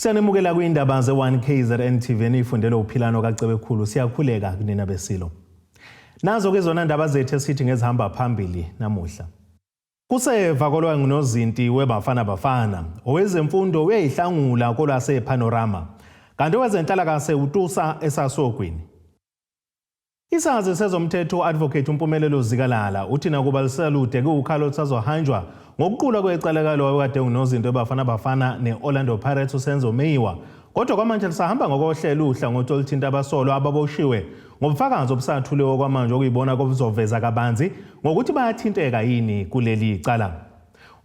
Siyanemukela kwiindaba ze1KZNTVN ifundelo uphilano kaCebekhulu siyakhuleka kunina besilo. Nazo ke zona indaba zethu esithi ngezihamba phambili namuhla. Kuseva kolwa ngunozinti weBafana Owezemfundo Uyazihlangula KOLWASEPANORAMA kanti wezenhlalakahle uTusa esasogwini. Isazi sezomthetho advocate uMpumelelo Zikalala uthi nakuba lisalude kukhalo sazohanjwa ngokuqula kwecalakalo wakade ngunozinto weBafana neOrlando Pirates Senzo Meyiwa kodwa kwamanje lisahamba ngokohlelo uhlangothi oluthinta abasolwa ababoshiwe ngobufakazi obusathuliwe kwamanje okuyibona kobuzoveza kabanzi ngokuthi bayathinteka yini kuleli icala.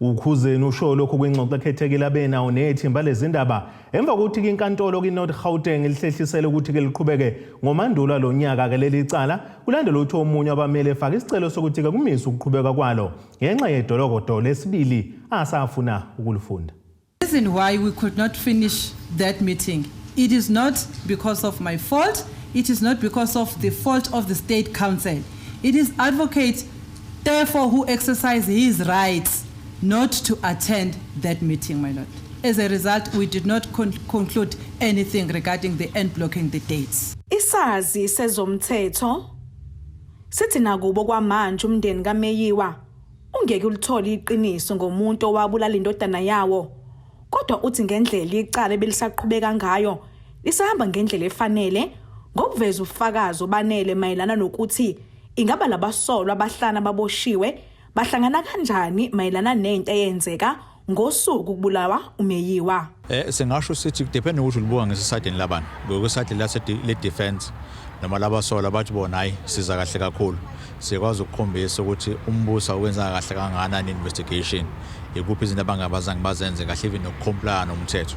Ukhuzeni usho lokho kwingxoxo ekhethekile abenawo nethimba lezindaba emva kokuthi inkantolo kiNorth Gauteng lihlehlisele ukuthi ke liqhubeke ngomandulo lonyaka ke leli icala kulandela ukuthi omunye abamele efaka isicelo sokuthi ke kumise ukuqhubeka kwalo ngenxa yedolokodo lesibili asafuna ukulifunda. The reason why we could not finish that meeting, it is not because of my fault, it is not because of the fault of the State Council. It is advocate therefore who exercised his rights not to attend that meeting, my lord. As a result, we did not conclude anything regarding the end blocking the dates. Isazi sezomthetho sithi nakubo kwamanje umndeni kaMeyiwa ungeke ulithola iqiniso ngomuntu owabulala indodana yawo kodwa uthi ngendlela icala belisaqhubeka ngayo lisahamba ngendlela efanele ngokuveza ubufakazi obanele mayelana nokuthi ingaba labasolwa abahlana baboshiwe bahlangana kanjani mayelana nento eyenzeka ngosuku kubulawa uMeyiwa. Singasho sithi depende ukuthi ulibuka ngesisayidini labani ngokwesayidi le defense noma labasola bathi bona hayi siza kahle kakhulu sikwazi ukukhombisa ukuthi umbuso wenza kahle kangakanani investigation ikuphi izinto abangabazange bazenze kahle even nokucomplya nomthetho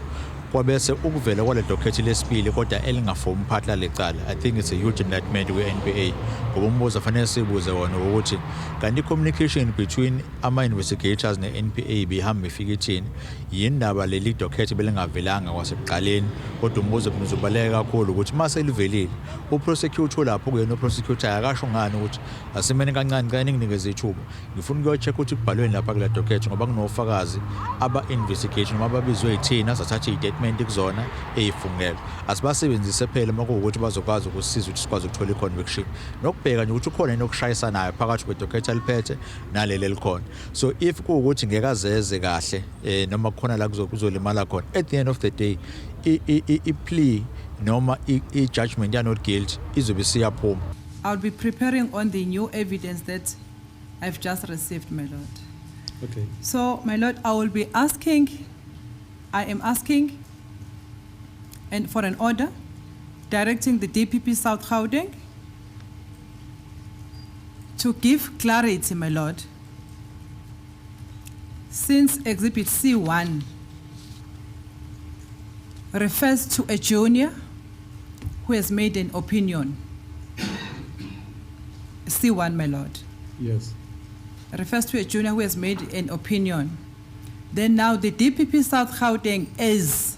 kwabese ukuvela kwale docket lesibili kodwa elingafomu umphathi lecala. I think it's a huge indictment we-NPA ngoba umbuzo fanele sibuze wona ukuthi kanti communication between ama-investigators ne-NPA bihamba ifika ithini yindaba leli docket belingavelanga kwasekuqaleni kodwa umbuzo ubaluleke kakhulu ukuthi mase livelile uprosecutor lapho kuyena uprosecutor akasho ngani ukuthi asimene kancane xa ninginikeze ithuba ngifuna ukuyocheck ukuthi kubhalweni lapha kule docket ngoba kunofakazi aba-investigation noma ababizwe yithina sathatha i-statement kuzona eyifungelo asibasebenzise phela makuwukuthi bazokwazi ukusisiza ukuthi sikwazi ukuthola i-conviction nokubheka nje ukuthi ukhona into okushayisanayo phakathi kwe-docket aliphethe naleli elikhona. So if kuwukuthi ngeke azeze kahle noma kukhona la kuzolimala khona at the end of the day i-plea noma i-judgment ya not guilty izobe siyaphuma. I'll be preparing on the new evidence that I've just received, my lord. Okay. So, my lord, I am asking and for an order directing the DPP South Gauteng to give clarity, my lord, since Exhibit C1 refers to a junior who has made an opinion. C1, my lord. Yes. Refers to a junior who has made an opinion. Then now the DPP South Gauteng is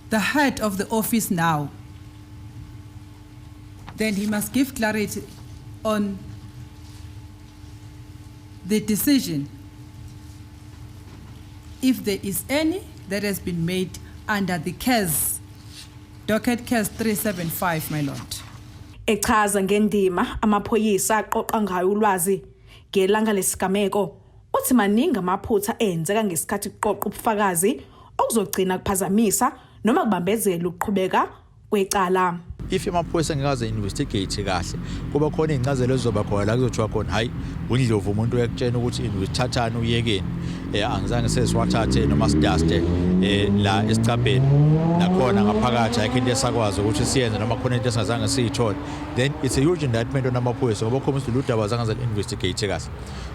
the head of the office now. Then he must give clarity on the decision, if there is any that has been made under the case, docket case 375, my lord. Echaza ngendima amaphoyisa aqoqa ngayo ulwazi ngelanga lesigameko uthi maningi amaphutha enzeka ngesikhathi kuqoqa ubufakazi okuzogcina kuphazamisa noma kubambezela ukuqhubeka kwecala. If amaphoyisa ngikaze investigate kahle kuba khona incazelo ezoba khona la kuzothiwa khona hayi uNdlovu umuntu uyakutshena ukuthi investhathana uyekeni angizange sesiwathathe noma sidaste la esicabheni nakhona ngaphakathi ayikho into esakwazi ukuthi siyenze noma khona into esingazange siyithole, then it's a huge indictment on amaphoyisa ngoba khomisa ludaba zangaze investigate kahle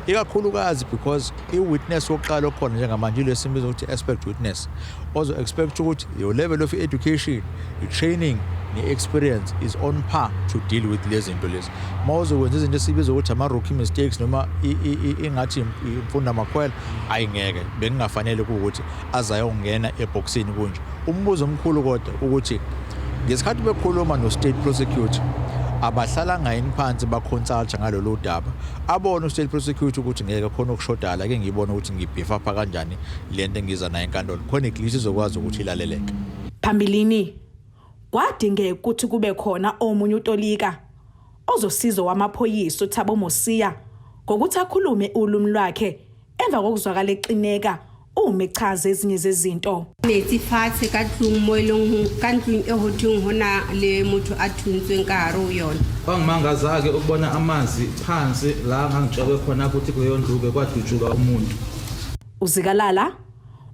ikakhulukazi because i-witness wokuqala okhona njengamanje lesimbizo ukuthi expect witness also expect ukuthi your level of education, training ne-experience is on par to deal with lezi zinto lezi. Mawuzokwenza izinto esibiza ukuthi ama-rookie mistakes noma ingathi imfunda makhwela ayingeke bengingafanele ukuthi azayongena eboxini kunje. Umbuzo omkhulu kodwa ukuthi ngesikhathi bekhuluma no-state prosecutor abahlala ngayini phansi baconsulta ngalolu daba abone u-state prosecutor ukuthi ngeke khona ukushodala ke ngibone ukuthi ngibhifa pha kanjani lento engiza nayo enkantolo khona iglitch izokwazi ukuthi ilaleleke. Phambilini kwadingeka ukuthi kube khona omunye uTolika ozosiza wamaphoyisa uThabo Mosiya ngokuthi akhulume ulumi lwakhe emva kokuzwakala eqineka uma echaza ezinye zezinto. Metsi fatshe ka tlung mo eleng ka ntlung e hodung hona le motho a thuntsweng ka hare ho yona. Kwangimangazake ukubona amanzi phansi la ngangitshekwe khona ukuthi kuyondluke kwadutshuka umuntu. Uzikalala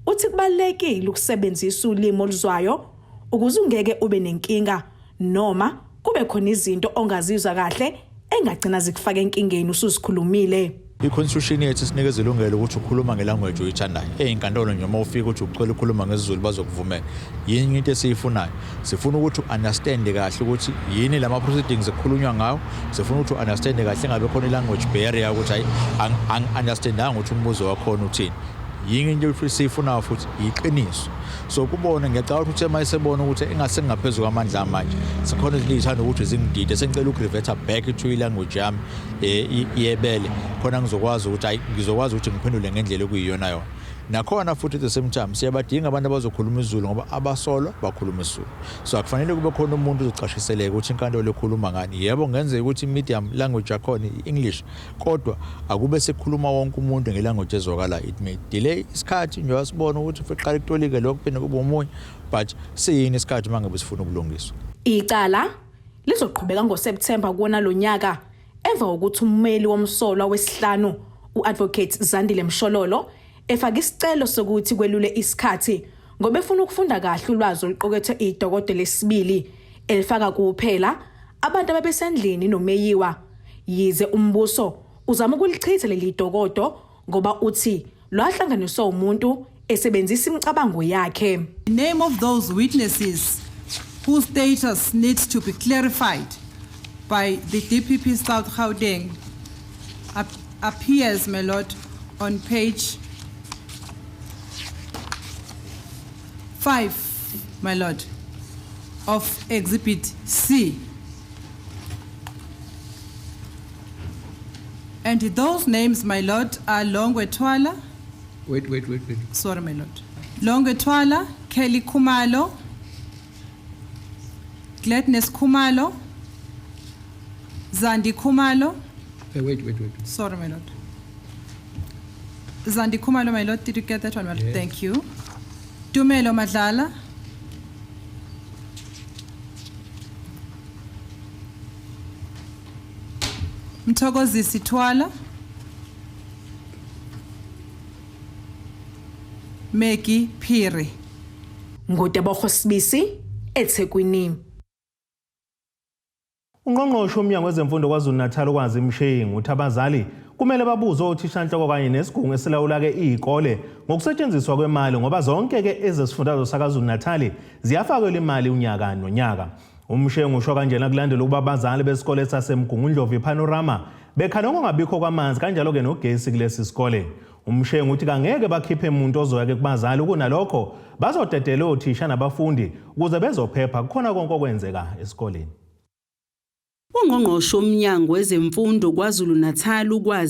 uthi kubalekile ukusebenzisa ulimi oluzwayo ukuze ungeke ube nenkinga noma kube khona izinto ongazizwa kahle engagcina zikufaka enkingeni usuzikhulumile. I-constitution yethu sinikeza ilungelo ukuthi ukhuluma ngelanguage oyithandayo. Ezinkantolo nje uma ufika ukuthi ucela ukukhuluma ngesiZulu bazokuvumela. Yini into esiyifunayo? Sifuna ukuthi understand kahle ukuthi yini lama proceedings ekukhulunywa ngawo. Sifuna ukuthi understand kahle ngabe khona ilanguage barrier ukuthi hayi understandanga ukuthi umbuzo wakho uthini. Yini into esiyifunayo futhi iqiniso. So kubona ngiyacala ukuthi mayisebona ukuthi engase ngaphezulu kwamandla manje sikhona izinto ezithanda ukuthi zingidide sengicela ukurevert back to ilanguage yami iyebele khona ngizokwazi ukuthi hayi ngizokwazi ukuthi ngiphendule ngendlela okuyiyona yona. Nakhona futhi at the same time siyabadinga abantu abazokhuluma isiZulu ngoba abasolwa bakhuluma isiZulu. So akufanele kube khona umuntu ozocashiseleka ukuthi inkantolo ekhuluma ngani. Yebo ngenzeka ukuthi medium language yakhona iEnglish kodwa akube sekukhuluma wonke umuntu ngelanguage ezwakala. It may delay isikhathi nje wasibona ukuthi uqala ukutolika lokho phela kube umunye but siyini isikhathi mangabe sifuna ukulungiswa. Icala lizoqhubeka ngoSeptember kuona lonyaka emva kokuthi ummeli womsolwa wesihlanu uadvocate Zandile Mshololo efaka isicelo sokuthi kwelule isikhathi ngoba efuna ukufunda kahle ulwazi oluqokethe idokotela lesibili elifaka kuphela abantu ababesendlini noMeyiwa yize umbuso uzama ukulichitha leli dokodo ngoba uthi lwahlanganiswa umuntu esebenzisa imicabango yakhe. The name of those witnesses whose status needs to be clarified by the DPP South Gauteng appears, my lord, on page 5, my lord, of Exhibit C. And those names, my lord, are Longwe Twala. Wait. Sorry, my lord. Longwe Twala, Kelly Khumalo, Gladness Khumalo, Zandi Khumalo. Wait. Sorry, my lord. Zandi Khumalo, my lord, did you get that one? Yes. Thank you. Tumelo Madlala. Mthokozisi Twala. Meki Phiri. Ngotebogo Sibisi eThekwini. Ungqongqoshe uMnyango Wezemfundo KwaZulu-Natal Oluka uthi abazali kumele babuze othishanhloko kanye nesigungu esilawula ke izikole ngokusetshenziswa kwemali ngoba zonke ke ezesifundazwe saKwaZulu-Natal ziyafakelwa imali unyaka nonyaka. Umshengu usho kanjena kulandela ukuba abazali besikole saseMgungundlovu Panorama bekhana ngongabikho kwamanzi kanjalo ke nogesi kulesi sikole. Umshengu uthi kangeke bakhiphe umuntu ozoya ke kubazali kunalokho bazodedela othisha nabafundi ukuze bezophepha kukhona konke okwenzeka esikoleni. Ungqongqoshe uMnyango Wezemfundo KwaZulu-Natal Oluka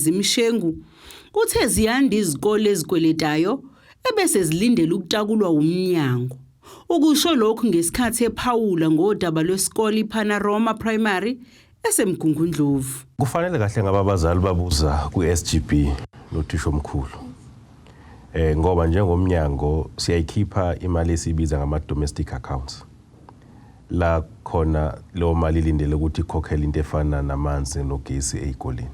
uthe ziyanda izikole ezikweletayo ebese zilindele ukutakulwa umnyango. Ukusho lokhu ngesikhathi ephawula ngodaba lwesikole iPanorama Primary eseMgungundlovu. Kufanele kahle ngaba abazali babuza ku-SGB nothisha omkhulu. Ngoba njengomnyango siyayikhipha imali esibiza ngama-domestic accounts. La khona lo mali ilindele ukuthi ikhokhele into efana namanzi nogesi ezikoleni.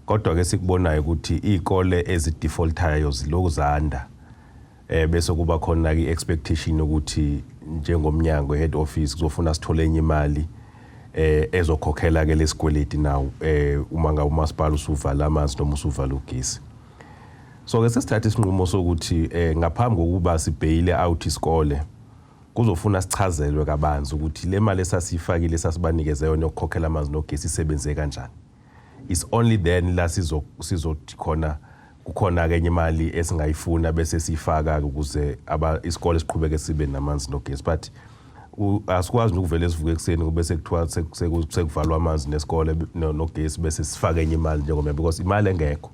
Kodwa ke sikubonayo ukuthi izikole ezidefaultayo zilokuzanda bese kuba khona ke expectation ukuthi njengomnyango head office kuzofuna sithole enye imali ezokhokhela ke lesikweleti nawo uma ngabe umasipala usuvala amanzi noma usuvala ugesi. So ke sesithatha isinqumo sokuthi ngaphambi kokuba sibhayile out isikole kuzofuna sichazelwe kabanzi ukuthi le mali esasifakile esasibanikeze yona yokukhokhela amanzi nogesi isebenze kanjani. It's only then la sizothi khona kukhona ke enye imali esingayifuna bese sifaka ukuze isikole siqhubeke sibe namanzi nogesi. But asikwazi ukuvela sivuke ekseni kube sekuthiwa sekuvalwa amanzi nesikole nogesi bese sifake enye imali njengoba because imali engekho.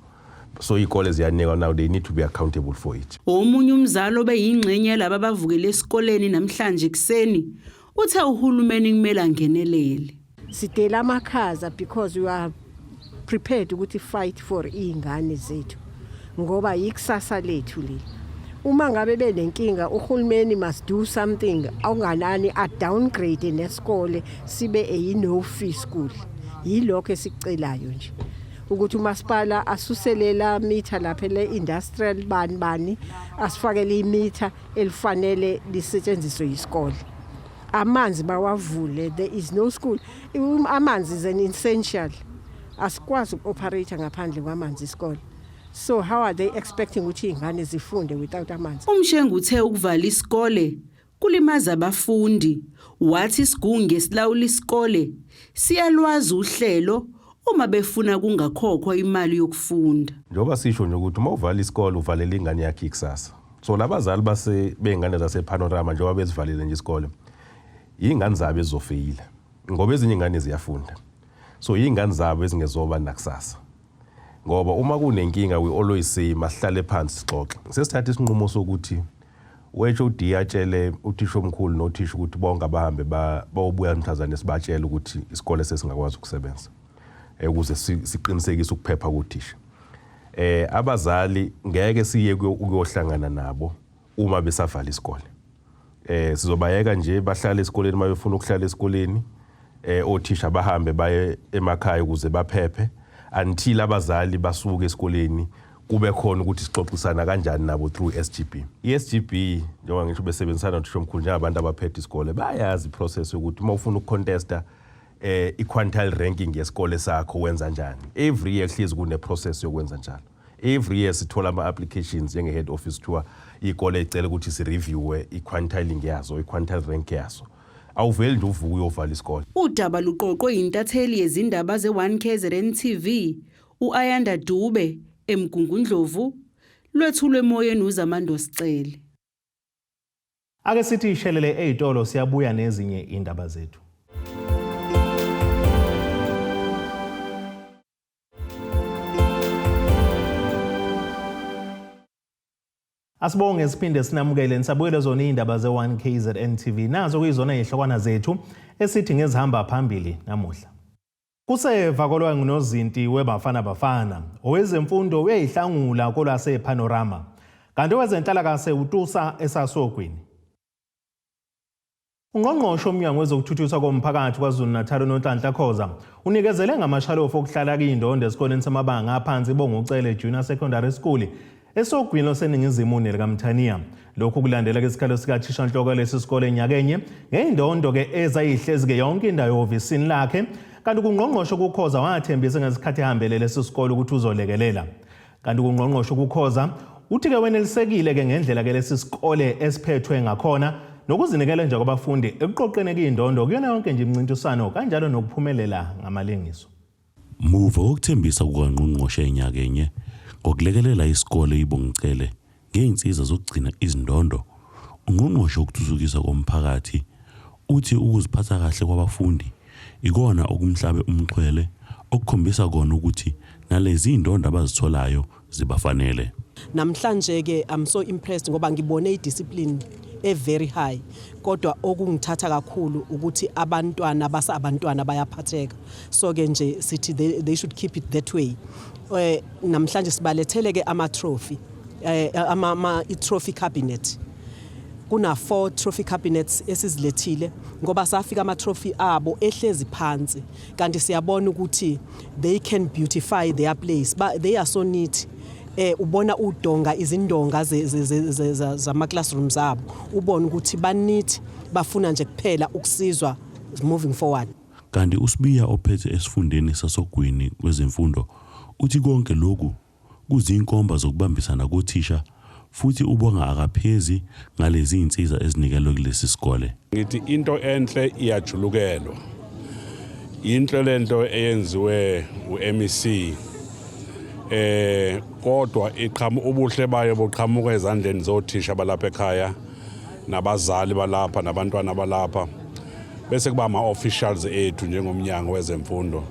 So ikole ziyanikwa now, they need to be accountable for it. Omunye umzali obeyingxenye laba bavukele esikoleni namhlanje kuseni uthe uhulumeni kumele angenelele. Sidela amakhaza because we are prepared ukuthi fight for ingane zethu ngoba yikusasa lethu le. Uma ngabe benenkinga uhulumeni must do something awunganani a downgrade nesikole sibe a no fee school. Yilokho esicelayo nje ukuthi umasipala asuselela meter lapha le industrial bani asifakele imeter elifanele lisetshenziswe isikole. Amanzi bawavule, there is no school. Amanzi is an essential. Asikwazi ukoperate ngaphandle kwamanzi isikole. So how are they expecting ukuthi ingane zifunde without amanzi? Umshengu uthe ukuvala isikole kulimaza abafundi. Wathi isigungu esilawula isikole siyalwazi uhlelo uma befuna kungakhokhwa imali yokufunda. Njoba sisho nje ukuthi uma uvala isikole uvalela ingane yakhe ikusasa. So labazali bengane zasePanorama njengoba bezivalile nje isikole, ingane zabo ezofeyila ngoba ezinye ingane ziyafunda. So ingane zabo ezingezoba nakusasa. Ngoba uma kunenkinga we always say masihlale phansi sixoxe. Sesithatha isinqumo sokuthi wethu udiyatshele uthisha omkhulu nothisha ukuthi bonke abahambe bayobuya emthazane sibatshela ukuthi isikole sesingakwazi ukusebenza. Ukuze siqinisekise ukuphepha kuthisha. Abazali ngeke siye ukuyohlangana nabo uma besavala isikole. Sizobayeka nje bahlale esikoleni uma befuna ukuhlala esikoleni. Othisha bahambe baye emakhaya ukuze baphephe until abazali basuke esikoleni kube khona ukuthi sixoxisana kanjani nabo through SGB. iSGB njengoba ngisho besebenzisana nothisha omkhulu njengabantu abaphethe isikole bayazi iprocess ukuthi uma ufuna ukucontesta i-quintile ranking yesikole sakho wenza njani. Every year hlezi kune process yokwenza njalo. Every year sithola ama-applications njenge head office tour ikole icela ukuthi si-reviewe i-quintiling yazo, i-quintile rank yazo. Awuveli nje uvuka uyovala isikole. Udaba luqoqwe intatheli yezindaba ze1KZNTV uAyanda Dube eMgungundlovu lwethulwe emoyeni uZamando Sicele. Ake sithi ishelele ezitolo siyabuya nezinye indaba zethu. Asibonge siphinde sinamukele nisabuyele zona indaba ze1KZNTV nazo kuyizona izihlokwana zethu esithi ngezihamba phambili namuhla. Kuseva kolwangu nozinti webafana bafana owezemfundo uyazihlangula KOLWASEPANORAMA kanti owezenhlalakahle utusa esasogwini. Ungqongqoshe omnyango wezokuthuthukiswa komphakathi KwaZulu-Natal uNonhlanhla Khoza unikezele ngamashalofu okuhlala kwindondo esikoleni samabanga aphansi iBongucele Junior Secondary School esogwini oseningizimu nelikaMthaniya. Lokhu kulandela ke isikhalo sikathishanhloko lesi sikole enyakenye ngeindondo ke ezayihlezi ke yonke indawo ehovisini lakhe kanti kungqongqoshe kuKhoza wathembisa ngesikhathi ehambele lesi sikole ukuthi uzolekelela. Kanti kungqongqoshe kuKhoza uthi ke wenelisekile ke ngendlela ke lesi sikole esiphethwe ngakhona nokuzinikela nje kwabafundi ekuqoqene kwindondo kuyona yonke nje imncintiswano kanjalo nokuphumelela ngamalengiso. Muva ukuthembisa kukaNgqongqoshe enyakenye ngokulekelela isikole iBongucele ngeinsiza zokugcina izindondo, uNgqongqoshe wokuthuthukiswa komphakathi uthi ukuziphatha kahle kwabafundi ikona okumhlabe umxhwele okukhombisa kona ukuthi nalezi indondo abazitholayo zibafanele. Namhlanje ke I'm so impressed ngoba ngibone idiscipline very high kodwa okungithatha kakhulu ukuthi abantwana bayaphatheka. So ke nje sithi they should keep it that way. Namhlanje sibalethele ke ama trophy i-trophy cabinet. Kuna 4 trophy cabinets esizilethile ngoba safika ama trophy abo ehlezi phansi kanti siyabona ukuthi they can beautify their place but they are so neat. Ubona udonga izindonga zama classrooms abo ubona ukuthi baneat bafuna nje kuphela ukusizwa moving forward. Kanti uSibiya ophethe esifundeni sasogwini kwezemfundo uthi konke lokhu kuzinkomba zokubambisana kothisha futhi ubonga akaphezi ngalezi insiza ezinikelwe kulesi sikole. Ngithi into enhle iyajulukelwa. Inhle lento eyenziwe uMEC kodwa ubuhle bayo boqhamuka ezandleni zothisha balapha ekhaya nabazali balapha nabantwana balapha bese kuba ama-officials ethu njengomnyango wezemfundo.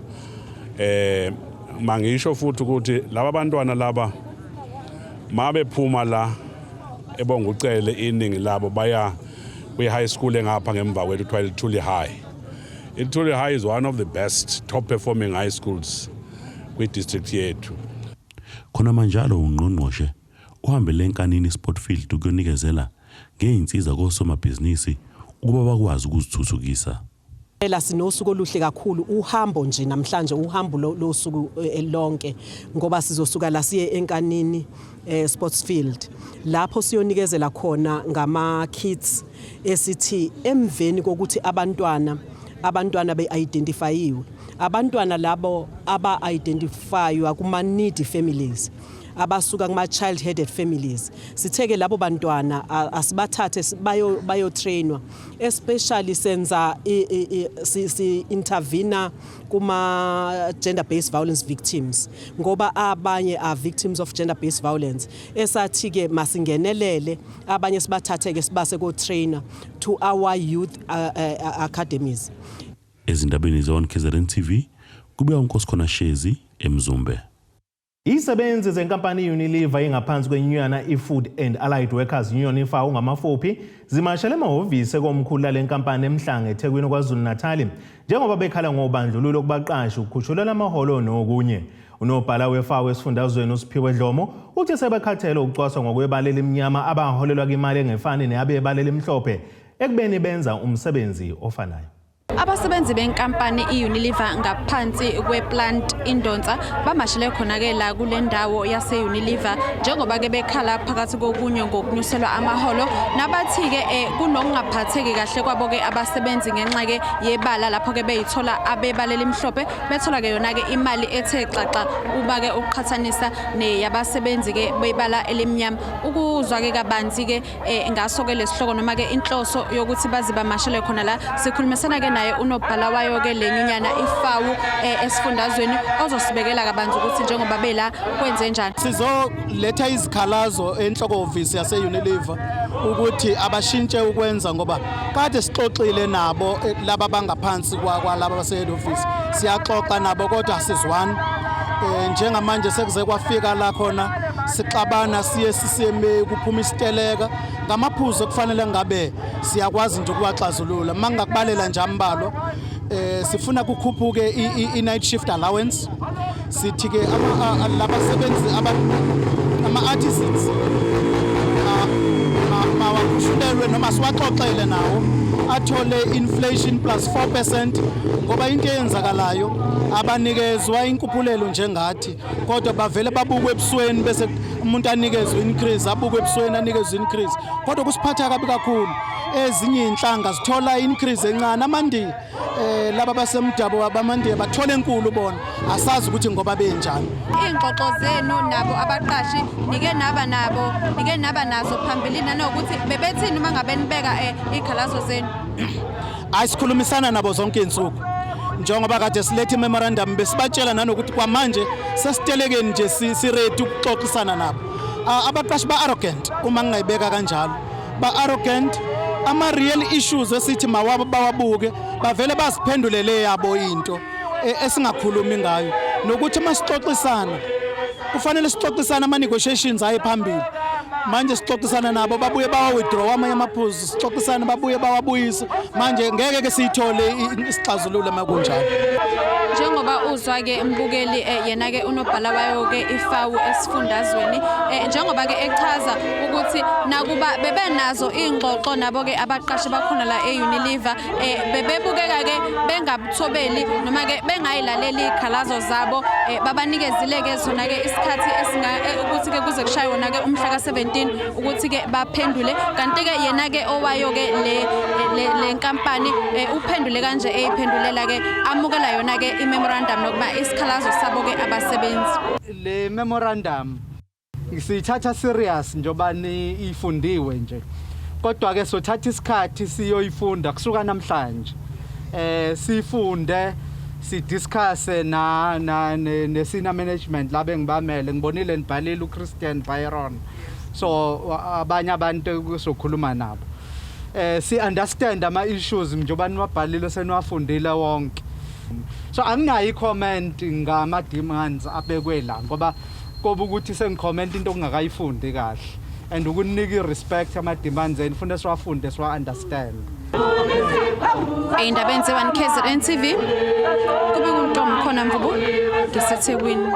Mangisho futhi ukuthi laba bantwana laba mabephuma la ebongucele iningi labo baya kwi-high school engapha ngemva kwethu kuthiwa iLuyakude High. iLuyakude High is one of the best top performing high schools kwi-district yethu. Khona manjalo ungqongqoshe uhambele enkanini sport field ukuyonikezela ngeinsiza kosomabhizinisi ukuba bakwazi ukuzithuthukisa. Phela sinosuku oluhle kakhulu uhambo nje namhlanje uhambo losuku lonke ngoba sizosuka la siye enkanini sports field lapho siyonikezela khona ngama kits esithi emveni kokuthi abantwana be-identifyiwe abantwana labo aba-identifywa kuma-needy families abasuka kuma-child-headed families sitheke labo bantwana asibathathe bayo-trainwa especially senza si-intervene kuma-gender-based violence victims ngoba abanye are victims of gender-based violence esathi-ke masingenelele abanye sibathathe-ke sibase ko-trainer to our youth academies. Ezindabeni ze-1KZNTV kubuya uNkosikhona Shezi eMzumbe. Isebenzi zenkampani Unilever ingaphansi kwenyunyana iFood and Allied Workers Union ifa ungamafuphi zimashele emahhovisi komkhulu lenkampani eMhlanga eThekwini KwaZulu-Natal njengoba bekhala ngobandlululo kubaqashi ukukhushulelwa amaholo nokunye. Unobhala wefa wesifundazweni uSiphiwe Dlomo uthi sebekhathele ukucwaswa ngokwebalela iminyama abaholelwa imali engefani neyabebalela imhlophe ekubeni benza umsebenzi ofanayo. Abasebenzi benkampani iUnilever ngaphansi kweplant Indonsa bamashile khona-ke la kule ndawo yase-Unilever njengoba ke bekhala phakathi kokunye ngokunyuselwa amaholo nabathi-ke kunokungaphatheki kahle kwabo-ke abasebenzi ngenxa-ke yebala lapho-ke beyithola abebalela imhlophe bethola-ke yona-ke imali ethe xaxa uba-ke uqhathanisa neyabasebenzi-ke bebala elimnyama. Ukuzwa-ke kabanzi-ke ngaso-ke lesihloko noma-ke inhloso yokuthi baze bamashele khona la sikhulumisana-ke naye unobhala wayo-ke lenyunyana ifawu esifundazweni ozosibekela kabanzi ukuthi njengoba bela kwenze njani. Sizoletha izikhalazo enhloko office yase-Unilever ukuthi abashintshe ukwenza ngoba kade sixoxile nabo laba bangaphansi kwalaba base-head office siyaxoxa nabo kodwa asizwani. Njengamanje sekuze kwafika la khona sixabana siye siseme kuphuma isiteleka ngamaphuzu kufanele ngabe siyakwazi nje ukuwaxazulula mangakubalela nje ambalo sifuna kukhuphuke i-night shift allowance sithi ke labasebenzi ama-artisans mawakhushulelwe noma siwaxoxele nawo athole inflation plus 4% ngoba into eyenzakalayo abanikezwa inkuphulelo njengathi kodwa bavele babukwe ebusweni bese umuntu anikezwe increase abukwe ebusweni anikezwe increase kodwa kusiphatha kabi kakhulu. Ezinye inhlanga zithola increase encane amandi laba basemdabo abamandi bathola enkulu bona asazi ukuthi ngoba benjani. Ingxoxo zenu nabo abaqashi nike naba nazo phambilini nanokuthi bebethini uma ngabe nibeka ikhalazo zenu. Ayisikhulumisana nabo zonke insuku njengoba kade silethe memorandum besibatshela nanokuthi kwamanje sesitelekeni nje si-ready ukuxoxisana nabo. Abaqashi ba-arrogant uma ngingayibeka kanjalo ba-arrogant ama-real issues esithi bawabuke bavele baziphendulele yabo into esingakhulumi ngayo nokuthi masixoxisana kufanele sixoxisana ama-negotiations aye phambili. Manje sixoxisana nabo babuye bawa-withdraw amanye amaphuzu sixoxisana babuye bawabuyise manje ngeke-ke siyithole isixazululo makunjalo. Njengoba uzwa-ke mbukeli yena-ke unobhala wayo-ke ifawu esifundazweni njengoba-ke echaza ukuthi nakuba bebenazo iy'ngxoxo nabo-ke abaqashi bakhona la e-Unilever bebebukeka-ke bengabuthobeli noma-ke bengayilaleli iy'khalazo zabo babanikezile-ke zona-ke isikhathi ukuthi-ke kuze kushaye wona-ke umhla ka-17 ukuthi-ke baphendule kanti-ke yena-ke owayo-ke le nkampani uphendule kanje eyiphendulela-ke amukela yona-ke memorandum nokuba isikhalazo sabo-ke abasebenzi. Le memorandum siyithatha serious njoba ifundiwe nje kodwa-ke sothatha isikhathi siyoyifunda kusuka namhlanje sifunde sidiscusse ne-senior management labe ngibamele ngibonile nibhalile uChristian Byron so abanye abantu kuzokhuluma nabo si understand ama issues njengoba niwabhalile seniwafundile wonke. So anginayo i-comment ngama demands abekwe la ngoba koba ukuthi sengicomment into ongakayifundi kahle and ukunika i-respect ama demands and funa siwafunde siwa understand. Indaba enziwa KZNTV kube kuntombi khona Mvubu ngiseThekwini.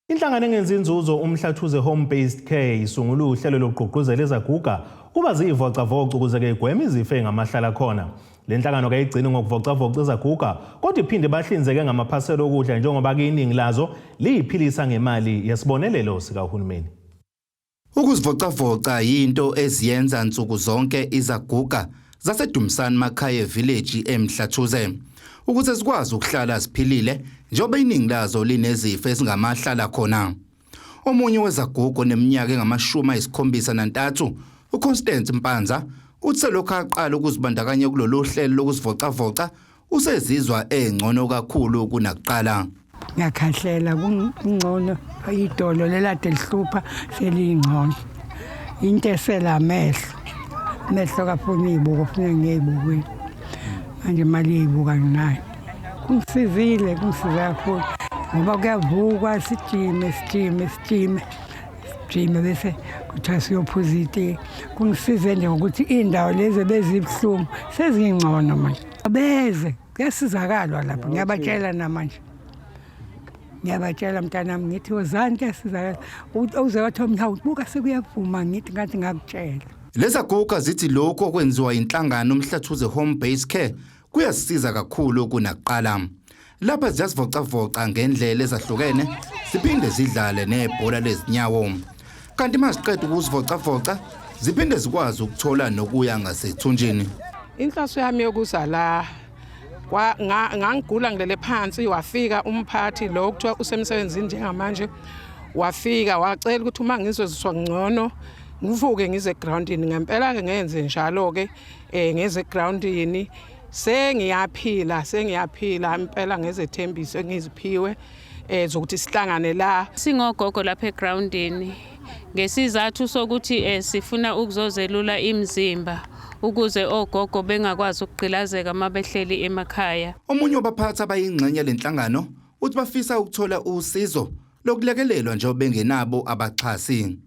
Inhlangano engenzi inzuzo umhlathuze home based care isungula uhlelo lokugqugquzela ezaguga kuba zivocavoca ukuze ke igweme izifo engamahlala khona. Le nhlangano ke igcina ngokuvocavoca ezaguga kodwa iphinde bahlinzeke ngamaphasela okudla njengoba ke iningi lazo liyiphilisa ngemali yesibonelelo sikahulumeni. Ukuzivocavoca yinto eziyenza nsuku zonke izaguga zaseDumsani Makhaya village eMhlathuze ukuze sikwazi ukuhlala siphilile njengoba iningi lazo linezifo ezingamahlala khona. Omunye wezagugo neminyaka engama-73 uConstance Mpanza uthi selokhu aqala ukuzibandakanya kulolu hlelo lokuzivocavoca usezizwa engcono kakhulu kunakuqala. Ngiyakhahlela kungcono idolo lelade lihlupha selingcono. Into esela mehlo kafuna izibuko kufuna ngiyibuke. Manje imali yezibuka nginayo. Kungisizile kakhulu ngoba kuyavukwa sijime bese kuthiwa siyophuza itiye. Kungisize nje ngokuthi indawo lezi bezibhlungu sezingcono manje. Beze kuyasizakalwa lapho ngiyabatshela namanje. Ngiyabatshela mntanami ngithi wozani kuyasizakala uze wathi hawu buka sekuyavuma ngithi ngathi ngakutshela. Lezaguga zithi lokho okwenziwa inhlangano umhlathuze home based care kuyasiza kakhulu kunakuqala. Lapha ziyasivocavoca ngendlela ezahlukene siphinde zidlale nebhola lezinyawo. Kanti masiqeda ukuzivocavoca ziphinde zikwazi ukuthola nokuya ngasethunjini. Inhloso yami yokuza la ngangigula ngilele phansi wafika umphathi lo kuthiwa usemsebenzini njengamanje wafika wacela ukuthi uma ngizoziswa ngcono ngivuke ngize groundini ngempela ke ngenze njalo ke ngeze groundini sengiyaphila impela ngezethembiso ngiziphiwe zokuthi sihlangane la singogogo lapha egroundini ngesizathu sokuthi sifuna ukuzozelula imizimba ukuze ogogo bengakwazi ukugqilazeka mabehleli emakhaya. Omunye wabaphathi abayingxenye lenhlangano uthi bafisa ukuthola usizo lokulekelelwa njengoba bengenabo abaxhasi.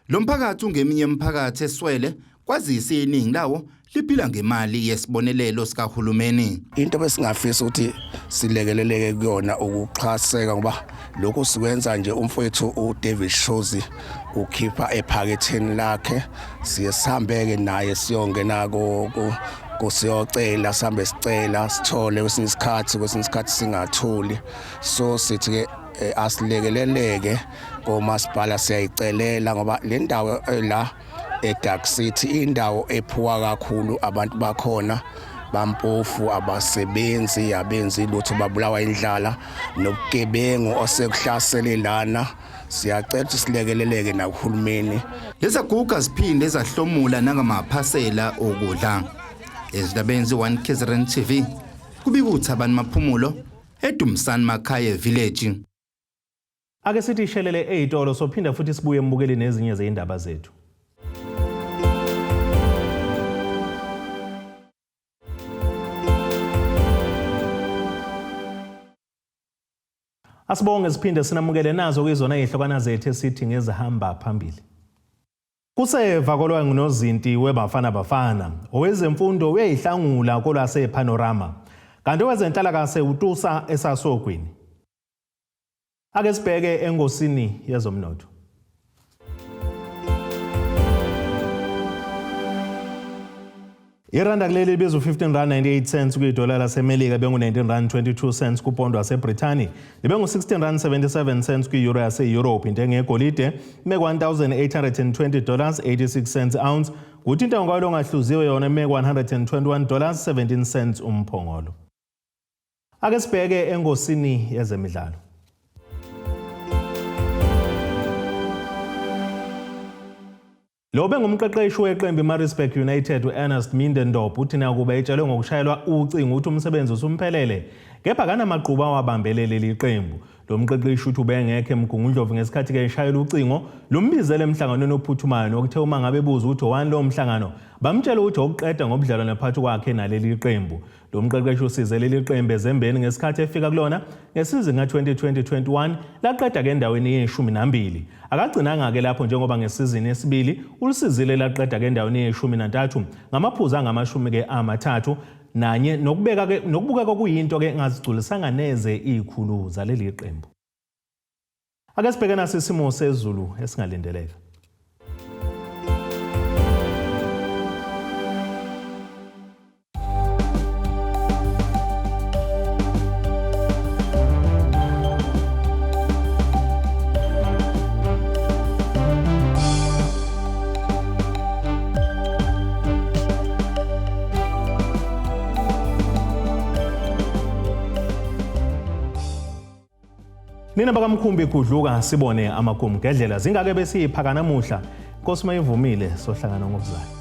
Lo mphakathi ungeminye imiphakathi eswele kwazise iningi lawo liphila ngemali yesibonelelo sikahulumeni. Into besingafisa ukuthi silekeleleke kuyona ukuxhaseka ngoba lokho sikwenza nje umfowethu uDavid Shozi ukhipha ephaketheni lakhe sihambeke naye siyongena kusiyocela sihambe sicela sithole kwesinye isikhathi singathuli so sithi ke asilekeleleke komasipala siyayicelela ngoba le ndawo la eDark City indawo ephuwa kakhulu abantu bakhona bampofu abasebenzi abenzi lutho babulawa indlala nobugebengu osekuhlasele lana siyacela ukuthi silekeleleke nakuhulumeni. Lezaguga ziphinde zahlomula nangamaphasela okudla. Ezindabeni ze1KZNTV kubika uThabani Maphumulo eDumsani Makhaya village. Ake sithi ishelele eyitolo sophinda futhi sibuye embukeli nezinye zeindaba zethu. Asibonge siphinde sinamukele nazo kwizona izihlokwana zethu esithi ngezihamba phambili. Kuseva KOLWANGUNOZINTI weBafana Bafana, Owezemfundo Uyazihlangula KOLWASEPANORAMA, kanti owezenhlalakahle uTusa esasogwini. Ake sibheke engosini yezomnotho. Iranda kuleli libiza u15.98 kuyidola laseMelika bengu 19.22 kupondo waseBrithani libengu 16.77 kueuro yase-Europe intengo yegolide imeke $1,820.86 ounce kuthi intengo kwalo ngahluziwe yona imeke $121.17 umphongolo. Ake sibheke engosini yezemidlalo. Lo bengumqeqeshi weqembu iMaritzburg United uErnest Mindendorp uthi nakuba etshelwe ngokushayelwa ucingo uthi umsebenzi usumphelele kepha kanamaqhuba awabambelele liqembu. Lo mqeqeshi uthi ubengekho eMgungundlovu ngesikhathi ke eshayela ucingo lumbizele emhlanganweni ophuthumayo nokuthe uma ngabe buza ukuthi owani lo mhlangano bamtshela ukuthi okuqeda ngobudlelwano phakathi kwakhe naleli qembu. Lo mqeqeshi usizele liqembu ezembeni ngesikhathi efika kulona ngesizini ka-2020-21 laqeda ke endaweni ye-12. Akagcinanga ke lapho njengoba ngesizini yesibili ulusizile laqeda ke endaweni ye-13 ngamaphuzu angama-30 nanye nokubuka kokuyinto ke engazigculisanga neze ikhulu zaleli qembu. Ake sibheke naso isimo sezulu esingalindeleka. Nina bakamkhumbi kudluka sibone amagumu ngendlela zingake besiyiphaka namuhla. Nkosi mayivumile sohlangana ngokuzayo.